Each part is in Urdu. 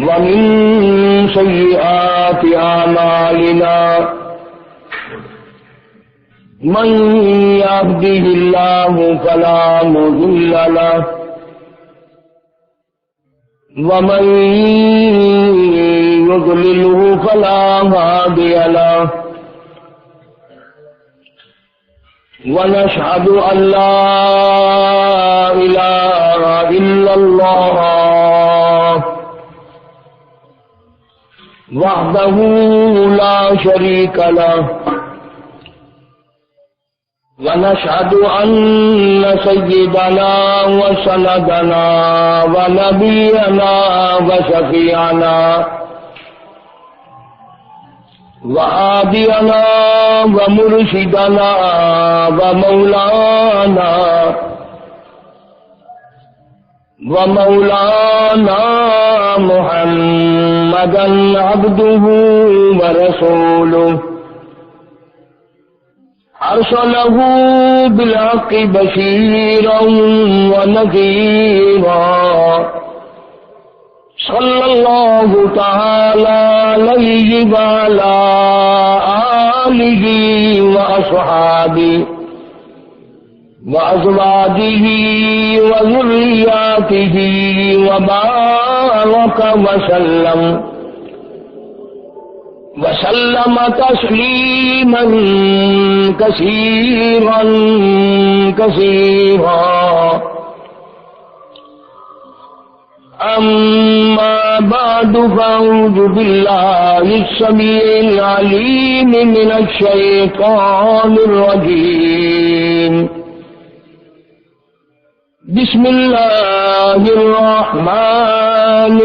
ومن سيئات أعمالنا من يهده الله فلا مضل له ومن يضلله فلا هادي له ونشهد أن لا إله إلا الله وحده لا شريك له ونشهد أن سيدنا وسندنا ونبينا وشفيعنا وهادينا ومرشدنا ومولانا محمدا عبده ورسوله أرسله بالحق بشيرا ونذيرا صلى الله تعالى عليه وعلى آله وأصحابه وأزواجه وذرياته وبارك وسلم تسليما كثيرا أما بعد فأعوذ بالله السميع العليم من الشيطان الرجيم بسم الله الرحمن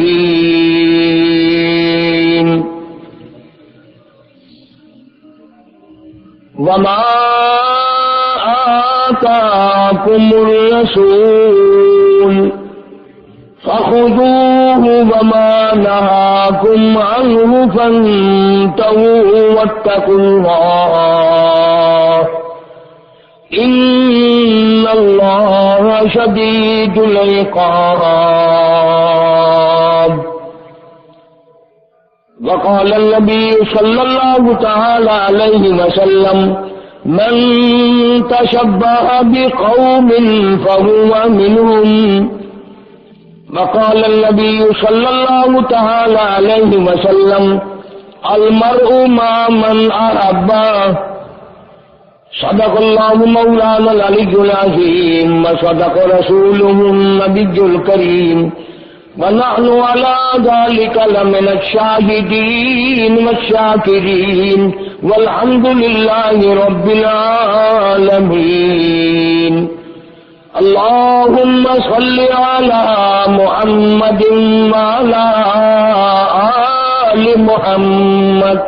الرحيم وما آتاكم الرسول فخذوه وما نهاكم عنه فانتهوا واتقوا الله إن الله شديد العقاب. وقال النبي صلى الله تعالى عليه وسلم من تشبه بقوم فهو منهم. وقال النبي صلى الله تعالى عليه وسلم المرء مع من أحبه. صدق الله مولانا العلي العظيم وصدق رسوله النبي الكريم ونحن على ذلك لمن الشاهدين والشاكرين والحمد لله رب العالمين. اللهم صل على محمد وعلى آل محمد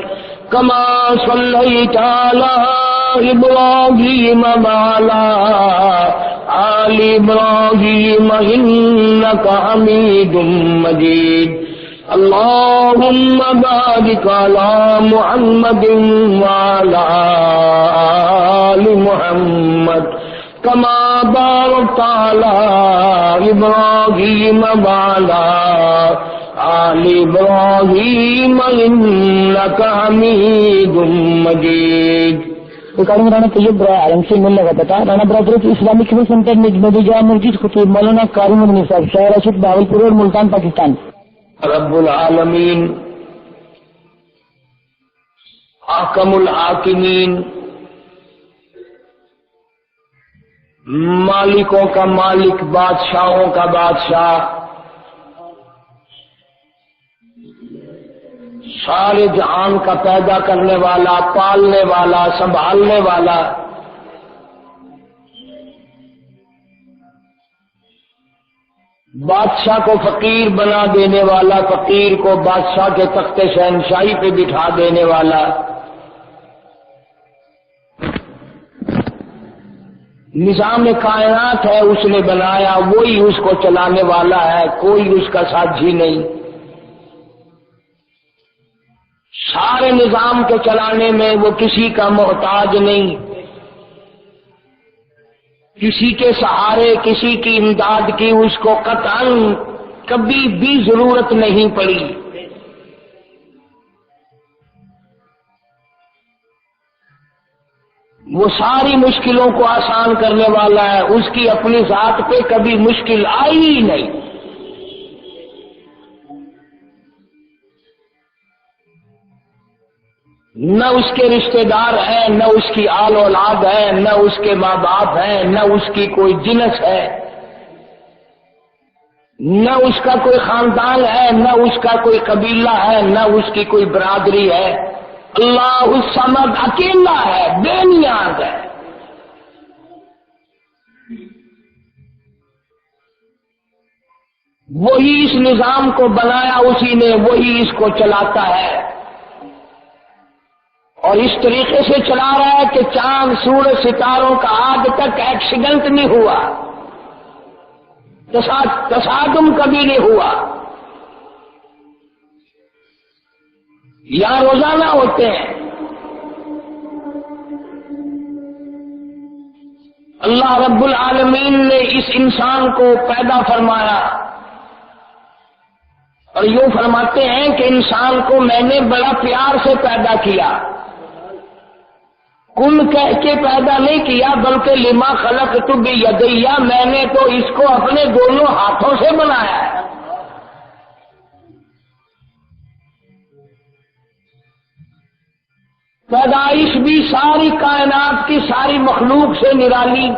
كما صليت على إبراهيم وعلى آل إبراهيم إنك حميد مجيد. اللهم بارك على محمد وعلى آل محمد كما باركت على إبراهيم وعلى آل إبراهيم إنك حميد مجيد. ریکارڈنگ رانا طیب عالم سے ملنے کا بتا رانا برادری اسلامک سینٹر نجمت جامع مسجد خطیب مولانا قاری مدنی صاحب شہر رشید بہاولپور اور ملتان پاکستان. رب العالمین احکم الحاکمین مالکوں کا مالک بادشاہوں کا بادشاہ سارے جہان کا پیدا کرنے والا پالنے والا سنبھالنے والا بادشاہ کو فقیر بنا دینے والا فقیر کو بادشاہ کے تخت شہنشاہی پہ بٹھا دینے والا نظام کائنات ہے اس نے بنایا وہی اس کو چلانے والا ہے کوئی اس کا ساتھی نہیں. سارے نظام کے چلانے میں وہ کسی کا محتاج نہیں کسی کے سہارے کسی کی امداد کی اس کو قطعاً کبھی بھی ضرورت نہیں پڑی۔ وہ ساری مشکلوں کو آسان کرنے والا ہے، اس کی اپنی ذات پہ کبھی مشکل آئی ہی نہیں۔ نہ اس کے رشتہ دار ہیں، نہ اس کی آل اولاد ہے، نہ اس کے ماں باپ ہیں، نہ اس کی کوئی جنس ہے، نہ اس کا کوئی خاندان ہے، نہ اس کا کوئی قبیلہ ہے، نہ اس کی کوئی برادری ہے۔ اللہ الصمد اکیلا ہے، بے نیاز ہے۔ وہی اس نظام کو بنایا اسی نے، وہی اس کو چلاتا ہے، اور اس طریقے سے چلا رہا ہے کہ چاند سورج ستاروں کا آج تک ایکسیڈنٹ نہیں ہوا، تصادم کبھی نہیں ہوا۔ یہاں روزانہ ہوتے ہیں۔ اللہ رب العالمین نے اس انسان کو پیدا فرمایا، اور یوں فرماتے ہیں کہ انسان کو میں نے بڑا پیار سے پیدا کیا، کن کہہ کے پیدا نہیں کیا، بلکہ لما خلقت بیدیا، میں نے تو اس کو اپنے دونوں ہاتھوں سے بنایا ہے۔ پیدائش بھی ساری کائنات کی ساری مخلوق سے نرالی،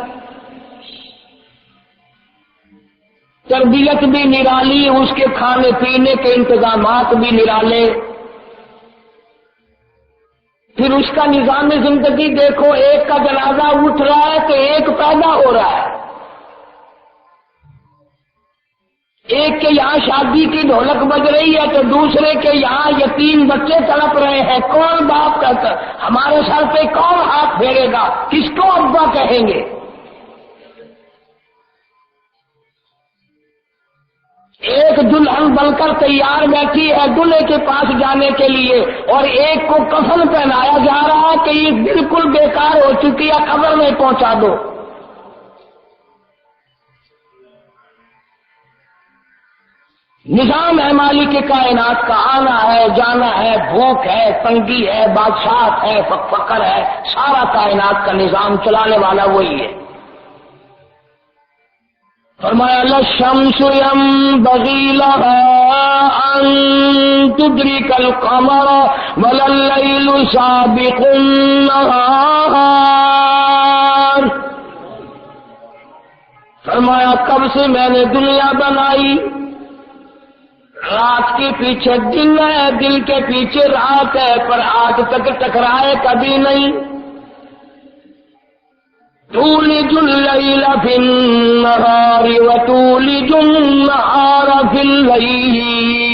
تربیت بھی نرالی، اس کے کھانے پینے کے انتظامات بھی نرالے، پھر اس کا نظام زندگی دیکھو، ایک کا جنازہ اٹھ رہا ہے تو ایک پیدا ہو رہا ہے، ایک کے یہاں شادی کی ڈھولک بج رہی ہے تو دوسرے کے یہاں یتیم بچے تڑپ رہے ہیں۔ کون باپ کہتا، ہمارے سر پہ کون ہاتھ پھیرے گا، کس کو ابا کہیں گے؟ ایک دلہن بن کر تیار بیٹھی ہے دلہے کے پاس جانے کے لیے، اور ایک کو کفن پہنایا جا رہا ہے کہ یہ بالکل بیکار ہو چکی ہے، قبر میں پہنچا دو۔ نظام ہے مالک کائنات کا، آنا ہے، جانا ہے، بھوک ہے، تنگی ہے، بادشاہت ہے، فقر ہے، سارا کائنات کا نظام چلانے والا وہی ہے۔ فرمایا للشمس ينبغي لها أن تدرك القمر ولا الليل سابق النهار، فرمایا کب سے میں نے دنیا بنائی، رات کے پیچھے دن ہے، دن کے پیچھے رات ہے، پر آج تک ٹکرائے کبھی نہیں۔ تولج اللیل فی النہار وتولج النہار فی اللیل،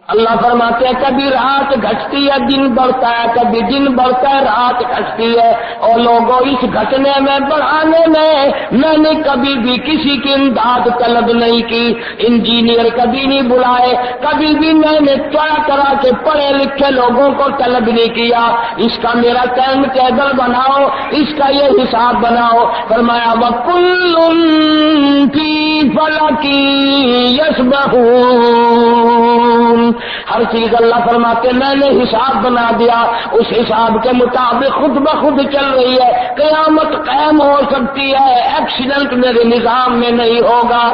اللہ فرماتے ہیں کبھی رات گھٹتی ہے دن بڑھتا ہے، کبھی دن بڑھتا ہے رات گھٹتی ہے، اور لوگوں اس گھٹنے میں بڑھانے میں نے کبھی بھی کسی کی امداد طلب نہیں کی، انجینئر کبھی نہیں بلائے، کبھی بھی میں نے طرح طرح کے پڑھے لکھے لوگوں کو طلب نہیں کیا، اس کا میرا ٹائم ٹیبل بناؤ، اس کا یہ حساب بناؤ۔ فرمایا وَكُلٌّ فِي فَلَكٍ يَسْبَحُونَ، ہر چیز اللہ فرماتے میں نے حساب بنا دیا، اس حساب کے مطابق خود بخود چل رہی ہے، قیامت قائم ہو سکتی ہے، ایکسیڈنٹ میرے نظام میں نہیں ہوگا۔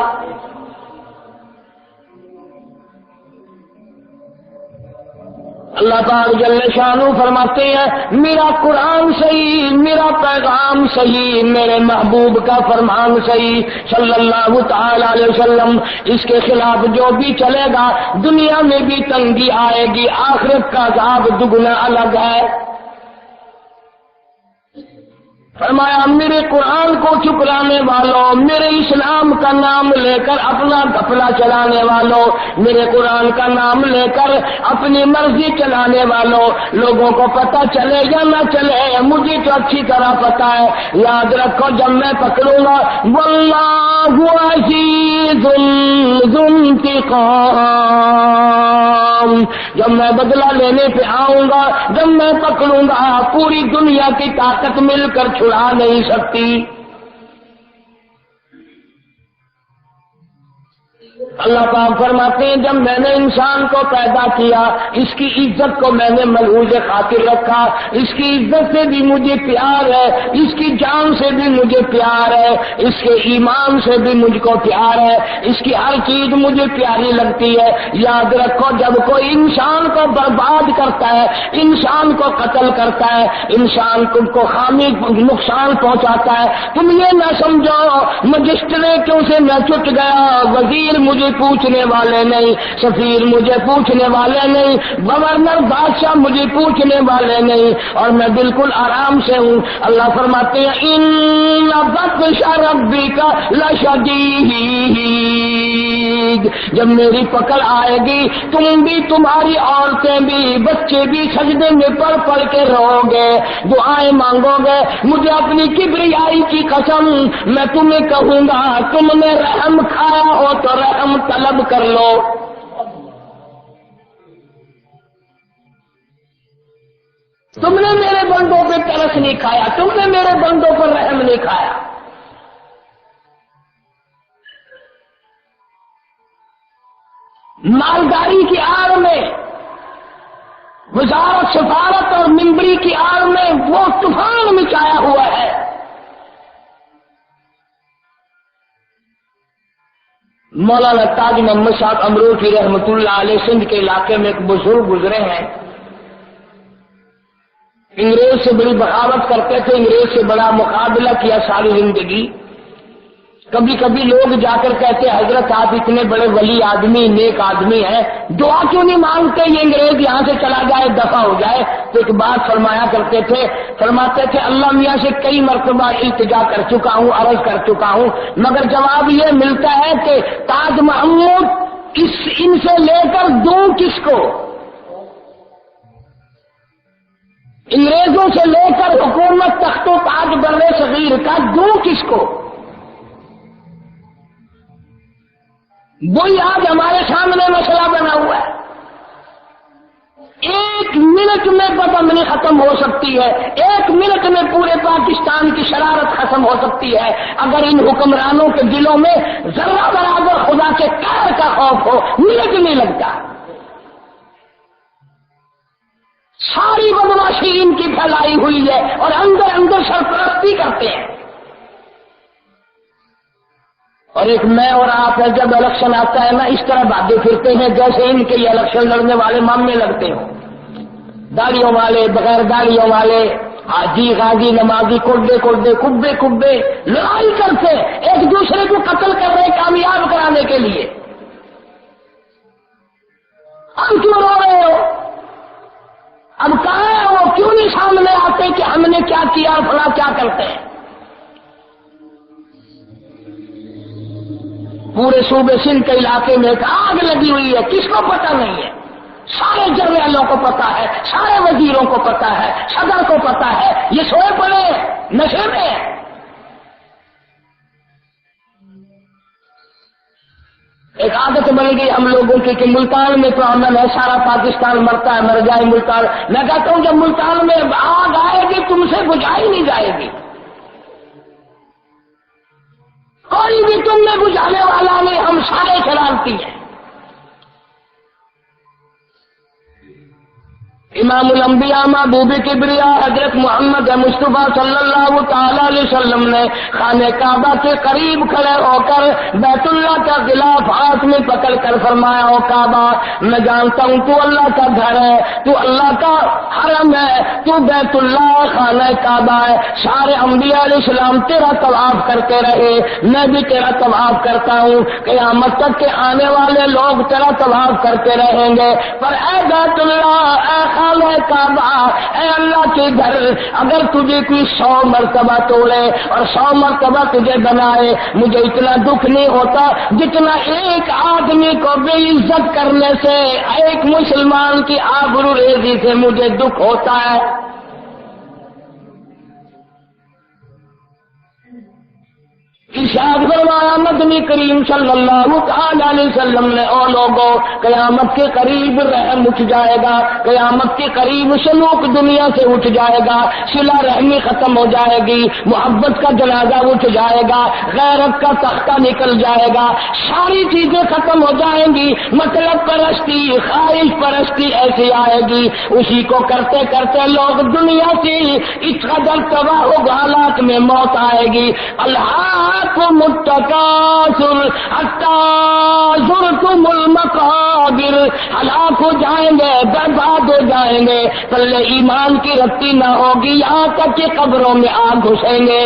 اللہ تعالی جل شانہ فرماتے ہیں میرا قرآن صحیح، میرا پیغام صحیح، میرے محبوب کا فرمان صحیح صلی اللہ تعالی علیہ وسلم، اس کے خلاف جو بھی چلے گا دنیا میں بھی تنگی آئے گی، آخرت کا عذاب دگنا الگ ہے۔ فرمایا میرے قرآن کو ٹھکرانے والوں، میرے اسلام کا نام لے کر اپنا گھپلا چلانے والوں، میرے قرآن کا نام لے کر اپنی مرضی چلانے والوں، لوگوں کو پتہ چلے یا نہ چلے مجھے تو اچھی طرح پتہ ہے، یاد رکھو جب میں پکڑوں گا واللہ عزیز ذو انتقام، جب میں بدلہ لینے پہ آؤں گا، جب میں پکڑوں گا پوری دنیا کی طاقت مل کر چھڑا نہیں سکتی۔ اللہ پاک فرماتے ہیں جب میں نے انسان کو پیدا کیا اس کی عزت کو میں نے ملحوظ خاطر رکھا، اس کی عزت سے بھی مجھے پیار ہے، اس کی جان سے بھی مجھے پیار ہے، اس کے ایمان سے بھی مجھ کو پیار ہے، اس کی ہر چیز مجھے پیاری لگتی ہے۔ یاد رکھو جب کوئی انسان کو برباد کرتا ہے، انسان کو قتل کرتا ہے، انسان کو خامی نقصان پہنچاتا ہے، تم یہ نہ سمجھو مجسٹریٹوں سے میں چھٹ گیا، وزیر مجھے پوچھنے والے نہیں، سفیر مجھے پوچھنے والے نہیں، گورنر بادشاہ مجھے پوچھنے والے نہیں، اور میں بالکل آرام سے ہوں۔ اللہ فرماتے ہیں ان بطش ربک لشدید، جب میری پکڑ آئے گی تم بھی، تمہاری عورتیں بھی، بچے بھی سجدے میں پڑھ پڑھ کے رو گے، دعائیں مانگو گے، مجھے اپنی کبریائی کی قسم میں تمہیں کہوں گا تم نے رحم کھایا ہو تو رحم طلب کر لو۔ تم نے میرے بندوں پہ ترس نہیں کھایا، تم نے میرے بندوں پر رحم نہیں کھایا۔ مالداری کی آڑ میں، وزارت سفارت اور ممبری کی آڑ میں وہ طوفان مچایا ہوا ہے۔ مولانا تاج محمد صاحب امروٹی رحمۃ اللہ علیہ سندھ کے علاقے میں ایک بزرگ گزرے ہیں، انگریز سے بڑی بغاوت کرتے تھے، انگریز سے بڑا مقابلہ کیا ساری زندگی۔ کبھی کبھی لوگ جا کر کہتے حضرت آپ اتنے بڑے ولی آدمی، نیک آدمی ہیں، دعا کیوں نہیں مانگتے یہ انگریز یہاں سے چلا جائے، دفع ہو جائے؟ تو ایک بات فرمایا کرتے تھے، فرماتے تھے اللہ میاں سے کئی مرتبہ التجا کر چکا ہوں، عرض کر چکا ہوں، مگر جواب یہ ملتا ہے کہ تاج محمود ان سے لے کر دوں کس کو؟ انگریزوں سے لے کر حکومت تخت و تاج بر صغیر کا دوں کس کو؟ وہی آج ہمارے سامنے مسئلہ بنا ہوا ہے۔ ایک منٹ میں بدامنی ختم ہو سکتی ہے، ایک منٹ میں پورے پاکستان کی شرارت ختم ہو سکتی ہے اگر ان حکمرانوں کے دلوں میں ذرہ برابر خدا کے قہر کا خوف ہو، منٹ نہیں لگتا۔ ساری بدماشی ان کی پھیلائی ہوئی ہے اور اندر اندر سرپرستی کرتے ہیں۔ اور ایک میں اور آپ ہے، جب الیکشن آتا ہے نا اس طرح بھاگے پھرتے ہیں جیسے ان کے یہ الیکشن لڑنے والے مامے لگتے ہوں، داڑیوں والے، بغیر داڑیوں والے، حاجی غازی نمازی، کوڈے کوڈے، کبے کبے، لڑائی کرتے ایک دوسرے کو قتل کر رہے کامیاب کرانے کے لیے۔ ہم کیوں رو رہے ہو؟ اب کہاں ہے وہ؟ کیوں نہیں سامنے آتے کہ ہم نے کیا کیا اور فلاں کیا کرتے ہیں؟ پورے صوبے سندھ کے علاقے میں ایک آگ لگی ہوئی ہے، کس کو پتہ نہیں ہے؟ سارے جرنیلوں کو پتا ہے، سارے وزیروں کو پتا ہے، صدر کو پتا ہے، یہ سوئے پڑے نشے میں ہے۔ ایک عادت بن گئی ہم لوگوں کی کہ ملتان میں تو امن ہے، سارا پاکستان مرتا ہے، مر جائے ملتان۔ میں کہتا ہوں جب ملتان میں آگ آئے گی تم سے بجھائی نہیں جائے گی، کوئی بھی تم میں بجھانے والا نہیں، ہم سارے شرارتی ہیں۔ امام الانبیاء محبوب کبریا حضرت محمد مصطفیٰ صلی اللہ تعالی علیہ وسلم نے خانہ کعبہ کے قریب کھڑے ہو کر بیت اللہ کا غلاف ہاتھ میں پکڑ کر فرمایا، او کعبہ میں جانتا ہوں تو اللہ کا گھر ہے، تو اللہ کا حرم ہے، تو بیت اللہ خانہ کعبہ ہے، سارے انبیاء علیہ السلام تیرا طواف کرتے رہے، میں بھی تیرا طواف کرتا ہوں، قیامت تک کے آنے والے لوگ تیرا طواف کرتے رہیں گے، پر اے بیت اللہ، اے خانہ کعبہ، اے اللہ کے گھر، اگر تجھے کوئی 100 مرتبہ توڑے اور 100 مرتبہ تجھے بنائے، مجھے اتنا دکھ نہیں ہوتا جتنا ایک آدمی کو بے عزت کرنے سے، ایک مسلمان کی آبرو ریزی سے مجھے دکھ ہوتا ہے۔ ارشاد فرمایا مدنی کریم صلی اللہ تعالی علیہ وسلم نے او لوگوں قیامت کے قریب رحم اٹھ جائے گا، قیامت کے قریب سلوک دنیا سے اٹھ جائے گا، صلہ رحمی ختم ہو جائے گی، محبت کا جنازہ اٹھ جائے گا، غیرت کا تختہ نکل جائے گا، ساری چیزیں ختم ہو جائیں گی، مطلب پرستی خواہش پرستی ایسی آئے گی، اسی کو کرتے کرتے لوگ دنیا سے اس قدر تباہ و حالات میں موت آئے گی۔ الہاکم التکاثر حتی زرتم المقابر، ہلاک ہو جائیں گے، برباد ہو جائیں گے، پلے ایمان کی رتی نہ ہوگی، یہاں تک کہ قبروں میں آ گھسیں گے۔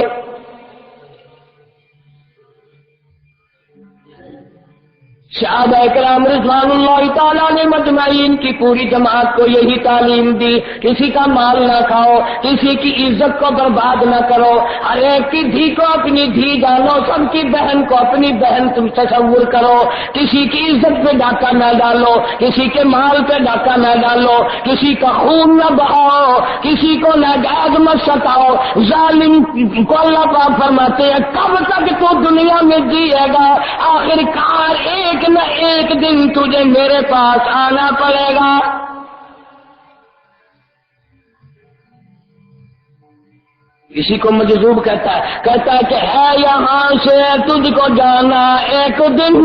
صحابہ اکرام رضوان اللہ تعالیٰ نے مجمعین کی پوری جماعت کو یہی تعلیم دی، کسی کا مال نہ کھاؤ، کسی کی عزت کو برباد نہ کرو، ہر ایک کی دھی کو اپنی دھی جانو، سب کی بہن کو اپنی بہن تم تصور کرو، کسی کی عزت پہ ڈاکہ نہ ڈالو، کسی کے مال پہ ڈاکہ نہ ڈالو، کسی کا خون نہ بہاؤ، کسی کو ناجائز مت ستاؤ۔ ظالم کو اللہ پاک فرماتے ہیں کب تک تو دنیا میں جیے گا، آخر کار ایک نہ ایک دن تجھے میرے پاس آنا پڑے گا۔ کسی کو مجذوب کہتا ہے کہ ہے یہاں سے تجھ کو جانا ایک دن،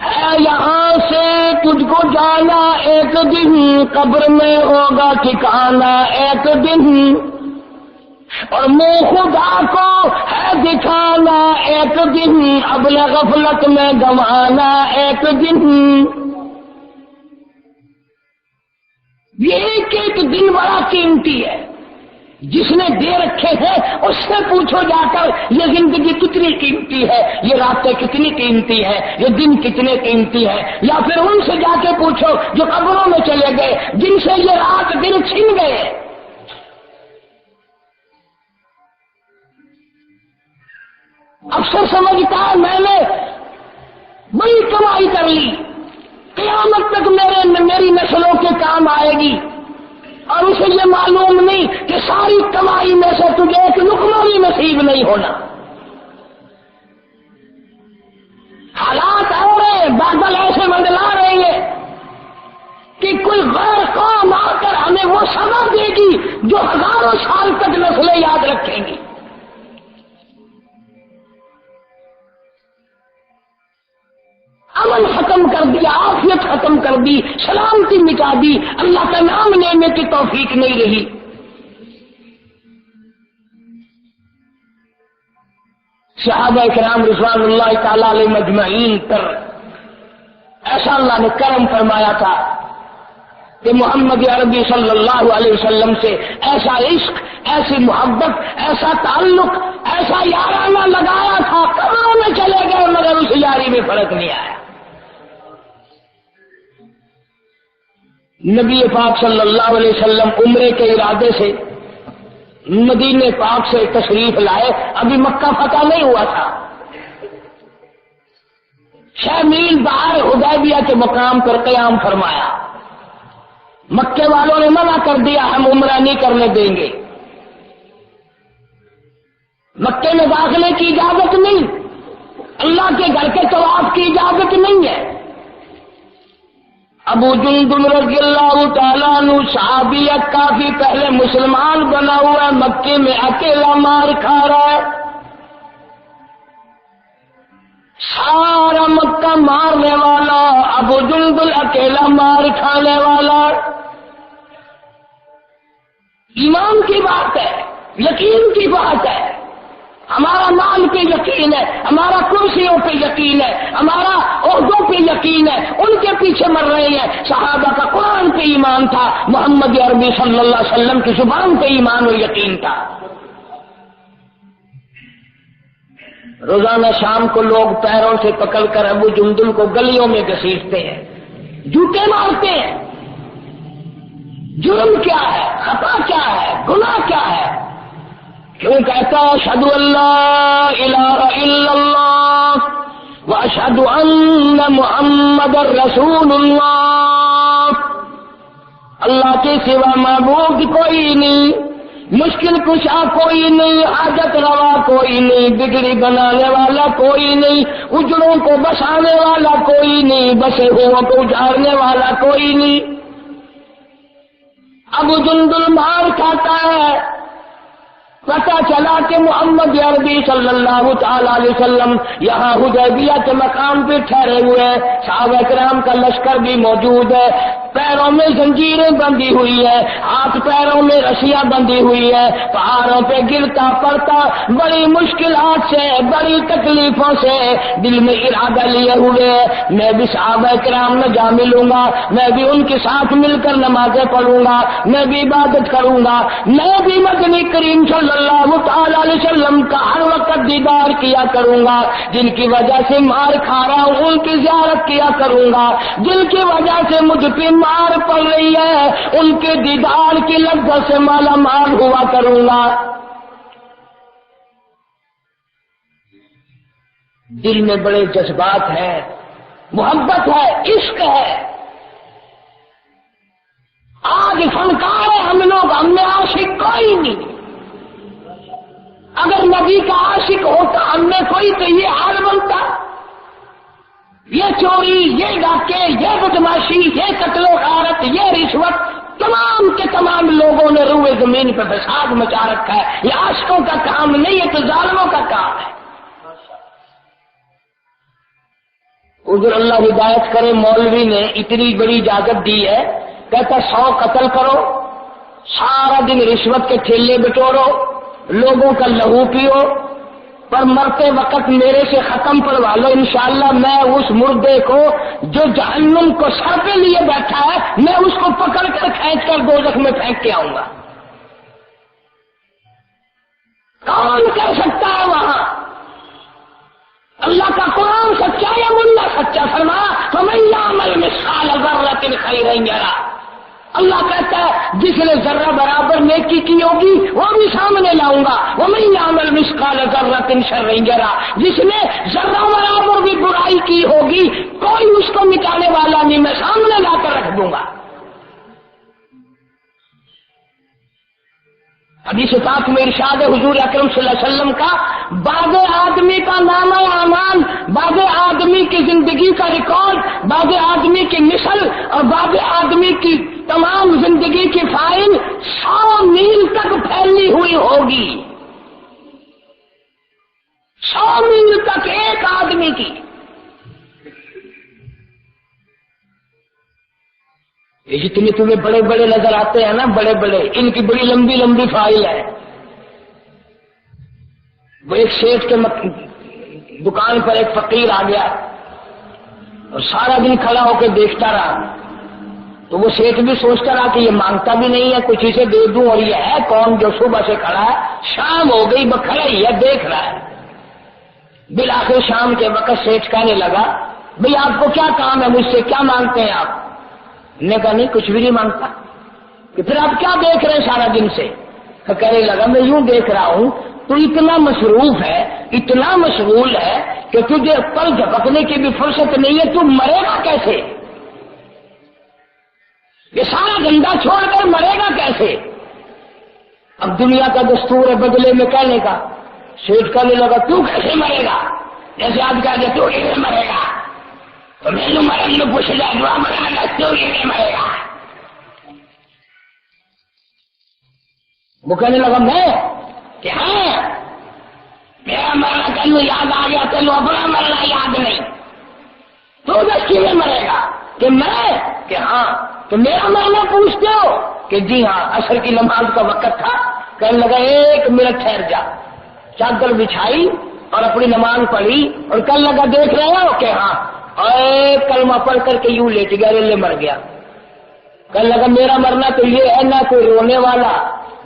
ہے یہاں سے تجھ کو جانا ایک دن، قبر میں ہوگا ٹھکانا ایک دن، اور منہ خدا کو ہے دکھانا ایک دن، ابل غفلت میں گنوانا ایک دن۔ یہ ایک دن بڑا قیمتی ہے، جس نے دے رکھے ہیں اس سے پوچھو جا کر یہ زندگی کتنی قیمتی ہے، یہ راتیں کتنی قیمتی ہے، یہ دن کتنے قیمتی ہے، یا پھر ان سے جا کے پوچھو جو قبروں میں چلے گئے، جن سے یہ رات دن چھن گئے۔ افسر سمجھتا ہے میں نے بڑی کمائی کر لی، قیامت تک میری نسلوں کے کام آئے گی، اور اسے یہ معلوم نہیں کہ ساری کمائی میں سے تجھے ایک لقمہ بھی نصیب نہیں ہونا۔ حالات آ رہے ہیں، بادل ایسے منڈلا رہے ہیں کہ کوئی غیر قوم آ کر ہمیں وہ سزا دے گی جو ہزاروں سال تک نسلیں یاد رکھیں گی۔ امن ختم کر دیا، عافیت ختم کر دی، سلامتی مٹا دی، اللہ کا نام لینے کی توفیق نہیں رہی۔ صحابہ کرام رضوان اللہ تعالی علیہ مجمعین پر ایسا اللہ نے کرم فرمایا تھا کہ محمد عربی صلی اللہ علیہ وسلم سے ایسا عشق، ایسی محبت، ایسا تعلق، ایسا یارانہ لگایا تھا، قبروں میں چلے گئے مگر اس یاری میں فرق نہیں آیا۔ نبی پاک صلی اللہ علیہ وسلم عمرے کے ارادے سے مدینے پاک سے تشریف لائے، ابھی مکہ فتح نہیں ہوا تھا، 6 میل باہر حدیبیہ کے مقام پر قیام فرمایا۔ مکے والوں نے منع کر دیا ہم عمرہ نہیں کرنے دیں گے، مکے میں داخلے کی اجازت نہیں، اللہ کے گھر کے طواف کی اجازت نہیں ہے۔ ابو جندل رضی اللہ تعالیٰ عنہ صحابیت کافی پہلے مسلمان بنا ہوا ہے، مکے میں اکیلا مار کھا رہا ہے، سارا مکہ مارنے والا ابو جندل اکیلا مار کھانے والا۔ ایمان کی بات ہے، یقین کی بات ہے، ہمارا مال پہ یقین ہے، ہمارا کرسیوں پہ یقین ہے، ہمارا عہدوں پہ یقین ہے، ان کے پیچھے مر رہے ہیں۔ صحابہ کا قرآن پہ ایمان تھا، محمد عربی صلی اللہ علیہ وسلم کی زبان پہ ایمان و یقین تھا۔ روزانہ شام کو لوگ پیروں سے پکڑ کر ابو جندل کو گلیوں میں گھسیٹتے ہیں، جوتے مارتے ہیں۔ جرم کیا ہے، خطا کیا ہے، گناہ کیا ہے؟ کیوں کہتا اشہد ان لا الہ الا اللہ واشہد ان محمد رسول اللہ، اللہ کے سوا معبود کوئی نہیں، مشکل کشا کوئی نہیں، حاجت روا کوئی نہیں، بگڑی بنانے والا کوئی نہیں، اجڑوں کو بسانے والا کوئی نہیں، بسے ہوئے کو اجاڑنے والا کوئی نہیں۔ ابو جندل مار کھاتا ہے، پتہ چلا کہ محمد عربی صلی اللہ تعالی علیہ وسلم یہاں حدیبیہ کے مقام پہ ٹھہرے ہوئے ہیں، صحابہ کرام کا لشکر بھی موجود ہے، پیروں میں زنجیریں بندھی ہوئی ہے، ہاتھ پیروں میں رسیاں بندھی ہوئی ہے، پہاڑوں پہ گرتا پڑتا بڑی مشکلات سے، بڑی تکلیفوں سے دل میں ارادہ لیے ہوئے میں بھی صحابہ کرام میں جا ملوں گا، میں بھی ان کے ساتھ مل کر نمازیں پڑھوں گا، میں بھی عبادت کروں گا، میں بھی مدنی کریم صلی اللہ تعالی علیہ وسلم کا ہر وقت دیدار کیا کروں گا، جن کی وجہ سے مار کھا رہا ہوں ان کی زیارت کیا کروں گا، جن کی وجہ سے مجھ پہ مار پڑ رہی ہے ان کے دیدار کی لذت سے مالا مال ہوا کروں گا۔ دل میں بڑے جذبات ہیں، محبت ہے، عشق ہے۔ آج فنکار ہے ہم لوگ، ہم میں عاشق کوئی نہیں۔ اگر نبی کا عاشق ہوتا ہم میں کوئی تو یہ حال بنتا، یہ چوری، یہ ڈاکے، یہ بدماشی، یہ قتل و غارت، یہ رشوت، تمام کے تمام لوگوں نے روئے زمین پہ فساد مچا رکھا ہے۔ یہ عاشقوں کا کام نہیں ہے تو ظالموں کا کام ہے۔ حضور اللہ ہدایت کرے، مولوی نے اتنی بڑی اجازت دی ہے، کہتا 100 قتل کرو، سارا دن رشوت کے ٹھیلے بٹورو، لوگوں کا لہو پیو، پر مرتے وقت میرے سے ختم پڑوا لو، انشاءاللہ میں اس مردے کو جو جہنم کو سر پہ لیے بیٹھا ہے میں اس کو پکڑ کر کھینچ کر دوزخ میں پھینک کے آؤں گا۔ کون کر سکتا ہے وہاں؟ اللہ کا قرآن سچا یا ملا سچا؟ فرمایا فَمَن يَعْمَلْ مِثْقَالَ ذَرَّةٍ خَيْرًا يَرَهُ۔ اللہ کہتا ہے جس نے ذرہ برابر نیکی کی ہوگی وہ بھی سامنے لاؤں گا، وَمَن يَعْمَلْ مِثْقَالَ ذَرَّةٍ شَرًّا يَرَهُ۔ جس نے ذرہ برابر بھی برائی کی ہوگی کوئی اس کو مٹانے والا نہیں، میں سامنے لا کر رکھ دوں گا۔ حدیث پاک میں ارشاد حضور اکرم صلی اللہ علیہ وسلم کا، بعض آدمی کا نامہ اعمال، بعض آدمی کی زندگی کا ریکارڈ، بعض آدمی کی مثل اور بعض آدمی کی تمام زندگی کی فائل 100 میل تک پھیلی ہوئی ہوگی، 100 میل تک ایک آدمی کی۔ یہ جتنے تمہیں بڑے بڑے نظر آتے ہیں نا، بڑے بڑے، ان کی بڑی لمبی لمبی فائل ہے۔ وہ ایک شیخ کے دکان پر ایک فقیر آ گیا اور سارا دن کھڑا ہو کے دیکھتا رہا، تو وہ شیخ بھی سوچتا رہا کہ یہ مانگتا بھی نہیں ہے، کچھ اسے دے دوں، اور یہ ہے کون جو صبح سے کھڑا ہے، شام ہو گئی وہ کھڑا ہی ہے دیکھ رہا ہے۔ بالآخر شام کے وقت شیخ کہنے لگا بھئی آپ کو کیا کام ہے، مجھ سے کیا مانگتے ہیں آپ؟ نے کہا نہیں کچھ بھی نہیں مانگتا۔ کہ پھر آپ کیا دیکھ رہے ہیں سارا دن سے؟ کہنے لگا میں یوں دیکھ رہا ہوں تو اتنا مصروف ہے، اتنا مشغول ہے کہ تجھے پر جھپکنے کی بھی فرصت نہیں ہے، تو مرے گا کیسے؟ یہ سارا دھندا چھوڑ کر مرے گا کیسے؟ اب دنیا کا دستور ہے بدلے میں کہنے کا۔ شیخ کہنے لگا تو کیسے مرے گا؟ جیسے آج کہا کہ تو کیسے مرے گا؟ تو میں نے مرن میں پوچھ لیا دعا مرا گا تو یہ مرے گا۔ وہ کہنے لگا میں کہ ہاں میرا مرنا تینوں یاد آ گیا، تینوں اپنا مرنا یاد نہیں، تو بس کیوں مرے گا؟ کہ میں کہ ہاں، تو میرا مرنا پوچھتے ہو؟ کہ جی ہاں، عصر کی نماز کا وقت تھا۔ کہنے لگا 1 منٹ ٹھہر جا، چادر بچھائی اور اپنی نماز پڑھی اور کہنے لگا دیکھ رہے ہو؟ کہ ہاں، اور کلمہ پڑھ کر کے یوں لیٹ گیا، رلے مر گیا۔ کہنے لگا میرا مرنا تو یہ ہے، نہ کوئی رونے والا،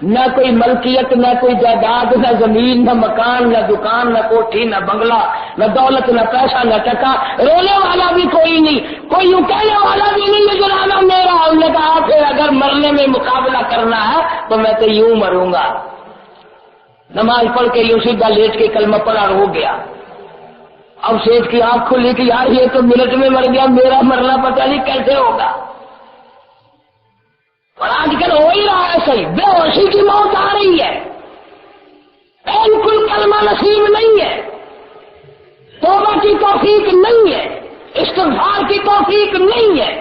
نہ کوئی ملکیت، نہ کوئی جائیداد، نہ زمین، نہ مکان، نہ دکان، نہ کوٹھی، نہ بنگلہ، نہ دولت، نہ پیسہ، نہ ٹکا، رونے والا بھی کوئی نہیں، کوئی یوں کہنے والا بھی نہیں ہے جناب میرا۔ ہم نے کہا پھر اگر مرنے میں مقابلہ کرنا ہے تو میں تو یوں مروں گا۔ نماز پڑھ کے یوں سیدھا لیٹ کے کلمہ پڑھا ہو گیا۔ اب شیخ کی آنکھ کھلی کہ یار یہ تو منٹ میں مر گیا، میرا مرنا پتہ نہیں کیسے ہوگا۔ اور آج کل ہو ہی رہا ہے صحیح، بے ہوشی کی موت آ رہی ہے، بالکل کلمہ نصیب نہیں ہے، توبہ کی توفیق نہیں ہے، استغفار کی توفیق نہیں ہے،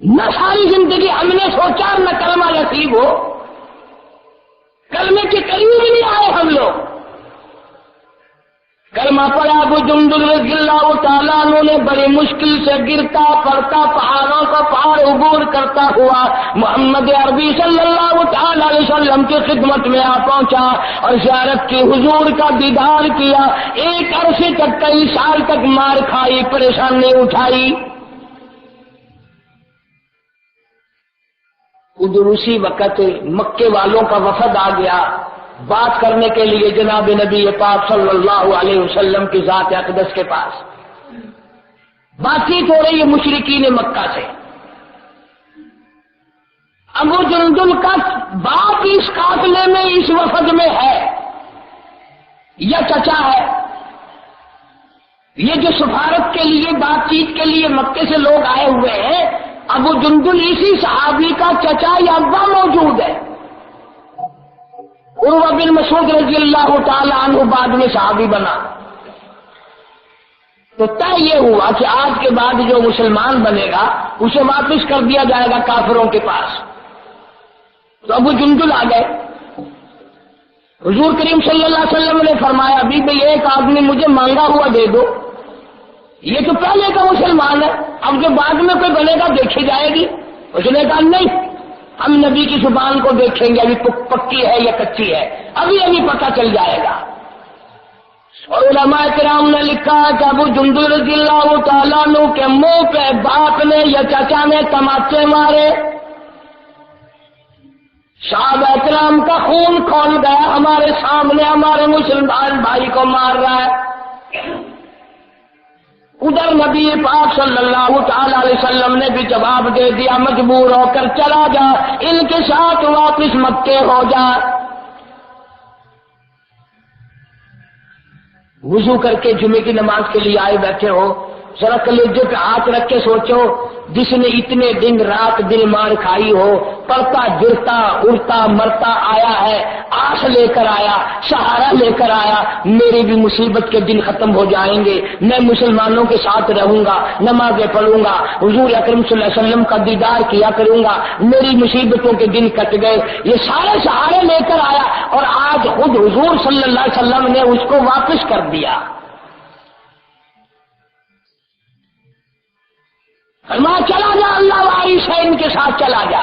نہ ساری زندگی ہم نے سوچا نہ کلمہ نصیب ہو، کلمے کے قریب نہیں آئے ہم لوگ۔ کلمہ پڑا ابو جندل رضی اللہ تعالیٰ عنہ نے بڑی مشکل سے گرتا پڑتا پہاڑوں کا پہاڑ عبور کرتا ہوا محمد عربی صلی اللہ تعالی علیہ وسلم کی خدمت میں آ پہنچا اور زیارت کی، حضور کا دیدار کیا، ایک عرصے تک کئی سال تک مار کھائی، پریشانی اٹھائی۔ ادھر اسی وقت مکے والوں کا وفد آ گیا بات کرنے کے لیے جناب نبی پاک صلی اللہ علیہ وسلم کی ذات اقدس کے پاس۔ بات چیت ہو رہی ہے مشرکین مکہ سے۔ ابو جندل کا باپ اس قافلے میں اس وفد میں ہے یا چچا ہے؟ یہ جو سفارت کے لیے بات چیت کے لیے مکے سے لوگ آئے ہوئے ہیں، ابو جندل اسی صحابی کا چچا یا ابا موجود ہے۔ عروہ بن مسعود رضی اللہ تعالی عنہ بعد میں صحابی بنا۔ تو طے یہ ہوا کہ آج کے بعد جو مسلمان بنے گا اسے واپس کر دیا جائے گا کافروں کے پاس۔ تو ابو جندل آ گئے، حضور کریم صلی اللہ علیہ وسلم نے فرمایا ابھی بھئی ایک آدمی مجھے مانگا ہوا دے دو، یہ تو پہلے کا مسلمان ہے، اب جو بعد میں کوئی بنے گا دیکھی جائے گی۔ اس نے کہا نہیں، ہم نبی کی زبان کو دیکھیں گے، ابھی پکی ہے یا کچی ہے، ابھی پتہ چل جائے گا۔ اور علماء کرام نے لکھا کہ ابو جندل رضی اللہ تعالیٰ عنہ کے منہ پہ باپ نے یا چچا نے تماچے مارے، صحابہ کرام کا خون کھول گیا، ہمارے سامنے ہمارے مسلمان بھائی کو مار رہا ہے۔ ادھر نبی پاک صلی اللہ تعالی علیہ وسلم نے بھی جواب دے دیا، مجبور ہو کر چلا جا، ان کے ساتھ واپس مکے ہو جا۔ وضو کر کے جمعے کی نماز کے لیے آئے بیٹھے ہو، ذرا کلیجے پہ ہاتھ رکھ کے سوچو، جس نے اتنے دن رات دن مار کھائی ہو، پڑتا گرتا اڑتا مرتا آیا ہے، آس لے کر آیا، سہارا لے کر آیا، میری بھی مصیبت کے دن ختم ہو جائیں گے، میں مسلمانوں کے ساتھ رہوں گا، نمازیں پڑھوں گا، حضور اکرم صلی اللہ علیہ وسلم کا دیدار کیا کروں گا، میری مصیبتوں کے دن کٹ گئے، یہ سارے سہارے لے کر آیا اور آج خود حضور صلی اللہ علیہ وسلم نے اس کو واپس کر دیا۔ فرمایا چلا جا، اللہ وارث ہے، ان کے ساتھ چلا جا۔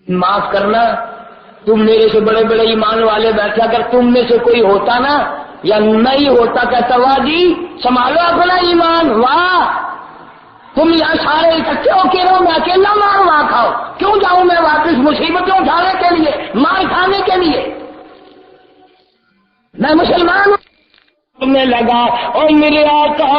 معاف کرنا، تم میرے سے بڑے بڑے ایمان والے بیٹھے، اگر تم میں سے کوئی ہوتا نا یا نہیں ہوتا کہتا واہ جی سنبھالو اپنا ایمان، واہ تم یہاں سارے اکٹھے ہو کے رہو، میں اکیلا ماروں وہاں کھاؤ، کیوں جاؤں میں واپس مصیبتیں اٹھانے کے لیے، مار کھانے کے لیے؟ میں مسلمان ہوں میں لگا اور میرے آقا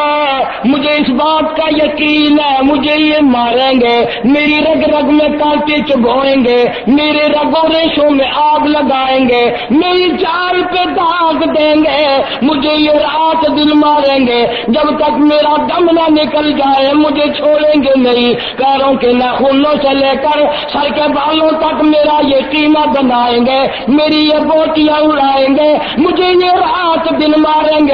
مجھے اس بات کا یقین ہے، مجھے یہ ماریں گے، میری رگ رگ میں کانٹے چبھوئیں گے، میرے رگوں ریشوں میں آگ لگائیں گے، میری چال پہ داغ دیں گے، مجھے یہ رات دن ماریں گے، جب تک میرا دم نہ نکل جائے مجھے چھوڑیں گے نہیں، پیروں کے ناخنوں سے لے کر سر کے بالوں تک میرا یہ قیمہ بنائیں گے، میری یہ بوٹیاں اڑائیں گے، مجھے یہ رات دن ماریں گے،